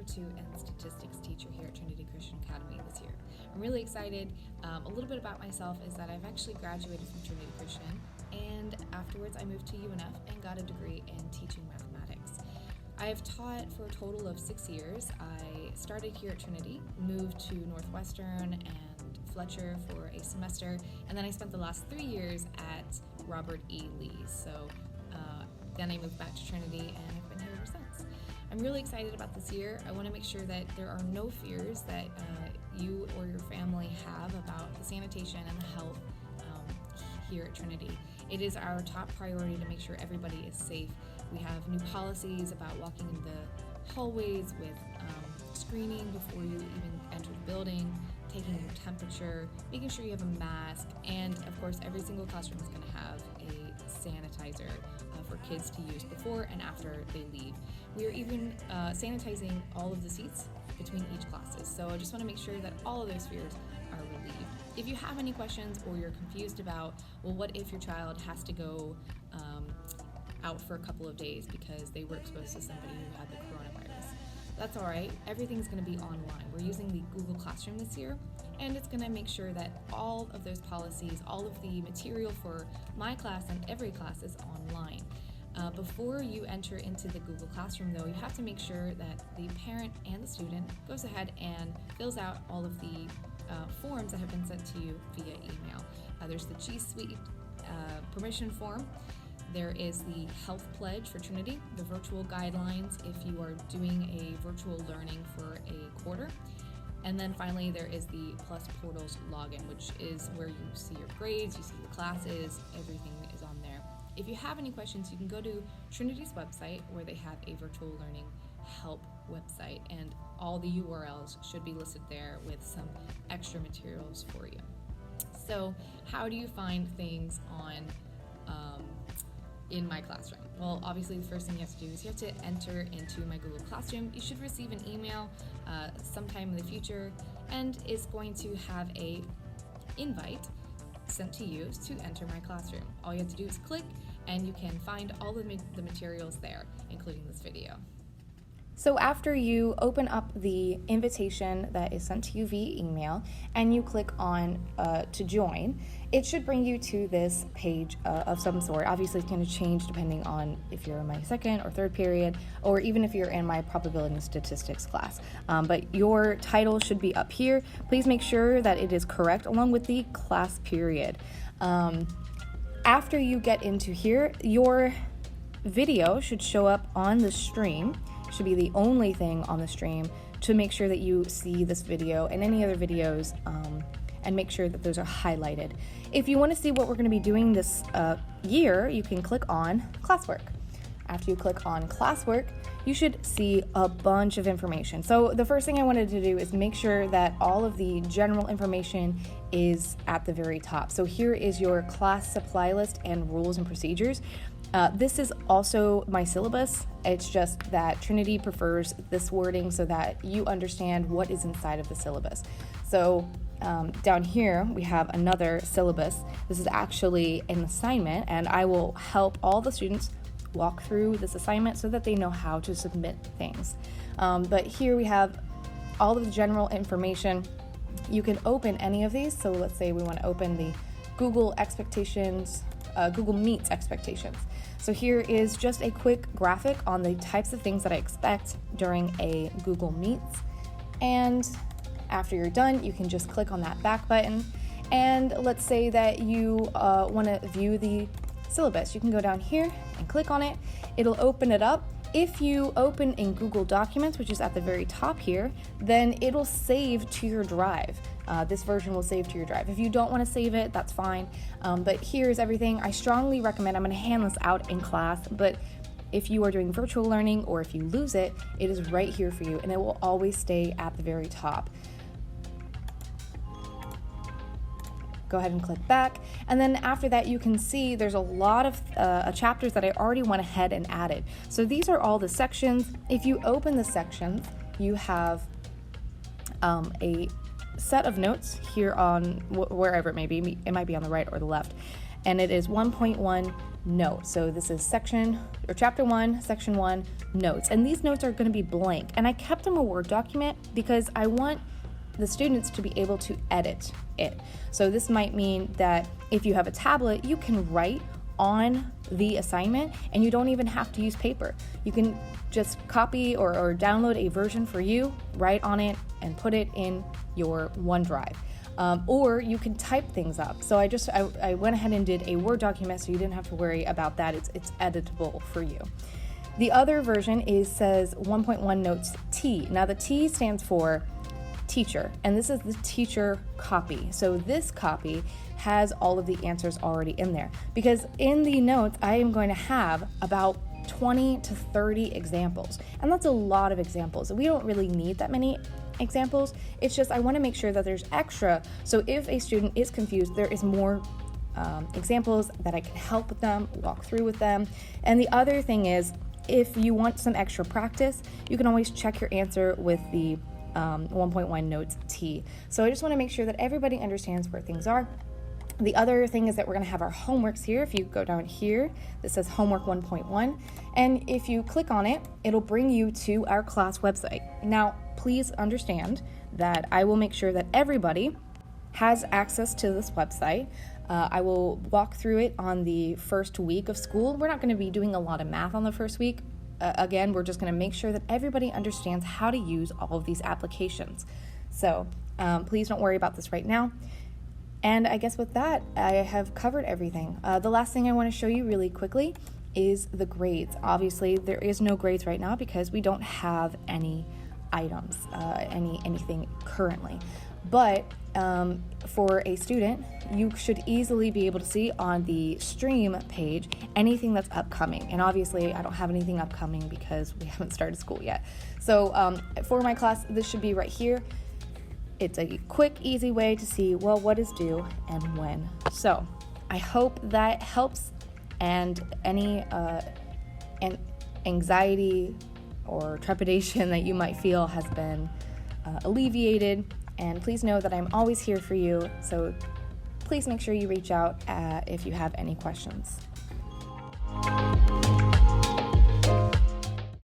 2 and statistics teacher here at Trinity Christian Academy this year. I'm really excited. A little bit about myself is that I've actually graduated from Trinity Christian, and afterwards I moved to UNF and got a degree in teaching mathematics. I have taught for a total of 6 years. I started here at Trinity, moved to Northwestern and Fletcher for a semester, and then I spent the last 3 years at Robert E. Lee. So then I moved back to Trinity, and I've been here ever since. I'm really excited about this year. I want to make sure that there are no fears that you or your family have about the sanitation and the health here at Trinity. It is our top priority to make sure everybody is safe. We have new policies about walking in the hallways with screening before you even enter the building, taking your temperature, making sure you have a mask, and of course every single classroom is going to have a sanitizer for kids to use before and after they leave. We are even sanitizing all of the seats between each classes, so I just want to make sure that all of those fears are relieved. If you have any questions or you're confused about, well, what if your child has to go out for a couple of days because they were exposed to somebody who had the coronavirus, that's all right. Everything's going to be online. We're using the Google Classroom this year, and it's going to make sure that all of those policies, all of the material for my class and every class is online. Before you enter into the Google Classroom, though, you have to make sure that the parent and the student goes ahead and fills out all of the forms that have been sent to you via email. There's the G Suite permission form. There is the Health Pledge for Trinity, the virtual guidelines if you are doing a virtual learning for a quarter. And then finally, there is the Plus Portals login, which is where you see your grades, you see the classes, everything is on there. If you have any questions, you can go to Trinity's website where they have a virtual learning help website, and all the URLs should be listed there with some extra materials for you. So how do you find things in my classroom? Well, obviously the first thing you have to do is you have to enter into my Google Classroom. You should receive an email sometime in the future, and it's going to have a invite sent to you to enter my classroom. All you have to do is click, and you can find all the materials there, including this video. So after you open up the invitation that is sent to you via email and you click on to join, it should bring you to this page of some sort. Obviously it's going to change depending on if you're in my second or third period, or even if you're in my probability and statistics class. But your title should be up here. Please make sure that it is correct along with the class period. After you get into here, your video should show up on the stream. Should be the only thing on the stream to make sure that you see this video and any other videos, and make sure that those are highlighted. If you want to see what we're going to be doing this year, you can click on classwork. After you click on classwork, you should see a bunch of information. So the first thing I wanted to do is make sure that all of the general information is at the very top. So here is your class supply list and rules and procedures. This is also my syllabus. It's just that Trinity prefers this wording so that you understand what is inside of the syllabus. So down here we have another syllabus. This is actually an assignment, and I will help all the students walk through this assignment so that they know how to submit things. But here we have all of the general information. You can open any of these. So let's say we want to open the Google Meets expectations. So here is just a quick graphic on the types of things that I expect during a Google Meets. And after you're done, you can just click on that back button. And let's say that you want to view the syllabus. You can go down here and click on it. It'll open it up. If you open in Google Documents, which is at the very top here, then it'll save to your drive. This version will save to your drive. If you don't want to save it, that's fine. But here's everything. I strongly recommend, I'm going to hand this out in class, but if you are doing virtual learning or if you lose it, it is right here for you, and it will always stay at the very top. Go ahead and click back, and then after that you can see there's a lot of chapters that I already went ahead and added. So these are all the sections. If you open the sections, you have a set of notes here on wherever it may be. It might be on the right or the left, and it is 1.1 notes. So this is chapter 1, section 1, notes. And these notes are going to be blank. And I kept them a Word document because I want the students to be able to edit it. So this might mean that if you have a tablet, you can write on the assignment and you don't even have to use paper. You can just copy or download a version for you, write on it, and put it in your OneDrive. Or you can type things up. So I went ahead and did a Word document so you didn't have to worry about that. It's editable for you. The other version says 1.1 Notes T. Now the T stands for teacher, and this is the teacher copy. So this copy has all of the answers already in there, because in the notes I am going to have about 20 to 30 examples, and that's a lot of examples. We don't really need that many examples. It's just I want to make sure that there's extra, so if a student is confused, there is more examples that I can help with them, walk through with them. And the other thing is, if you want some extra practice, you can always check your answer with the 1.1 Notes T. So I just want to make sure that everybody understands where things are. The other thing is that we're going to have our homeworks here. If you go down here, this says homework 1.1, and if you click on it, it'll bring you to our class website. Now, please understand that I will make sure that everybody has access to this website. I will walk through it on the first week of school. We're not going to be doing a lot of math on the first week. Again, we're just going to make sure that everybody understands how to use all of these applications. So please don't worry about this right now. And I guess with that, I have covered everything. The last thing I want to show you really quickly is the grades. Obviously, there is no grades right now because we don't have any items, anything currently. But for a student, you should easily be able to see on the stream page anything that's upcoming. And obviously, I don't have anything upcoming because we haven't started school yet. So for my class, this should be right here. It's a quick, easy way to see, well, what is due and when. So I hope that helps, and any anxiety or trepidation that you might feel has been alleviated. And please know that I'm always here for you. So please make sure you reach out if you have any questions.